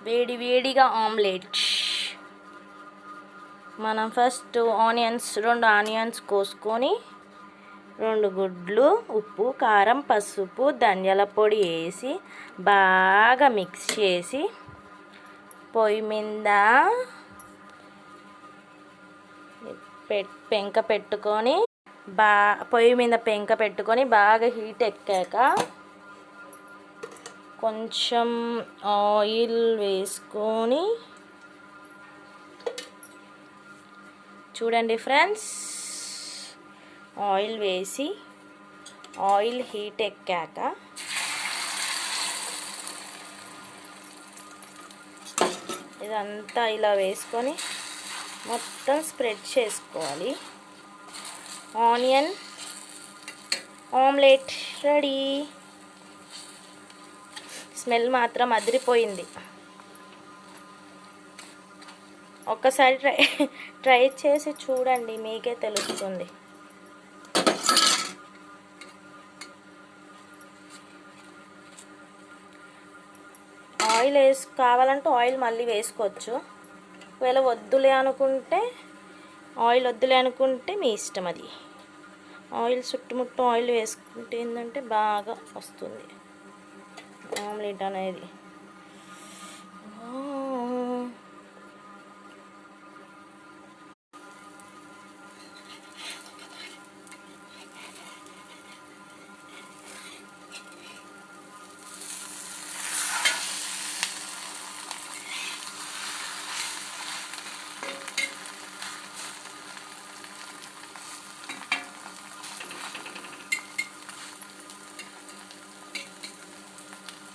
వేడి వేడిగా ఆమ్లెట్. మనం ఫస్ట్ రెండు ఆనియన్స్ కోసుకొని 2 గుడ్లు, ఉప్పు, కారం, పసుపు, ధనియాల పొడి వేసి బాగా మిక్స్ చేసి పొయ్యి మీద పెంక పెట్టుకొని బాగా హీట్ ఎక్కాక కొంచెం ఆయిల్ వేసుకొని చూడండి ఫ్రెండ్స్, ఆయిల్ వేసి ఆయిల్ హీట్ ఎక్కాక ఇదంతా ఇలా వేసుకొని మొత్తం స్ప్రెడ్ చేసుకోవాలి. Onion omelette ready. స్మెల్ మాత్రం అదిరిపోయింది. ఒక్కసారి ట్రై చేసి చూడండి, మీకే తెలుస్తుంది. ఆయిల్ కావాలంటే ఆయిల్ మళ్ళీ వేసుకోవచ్చు. ఒకవేళ ఆయిల్ వద్దులే అనుకుంటే మీ ఇష్టం. అది ఆయిల్ చుట్టుముట్టు ఆయిల్ వేసుకుంటే ఏంటంటే బాగా వస్తుంది ఆమ్లెట్ అనేది.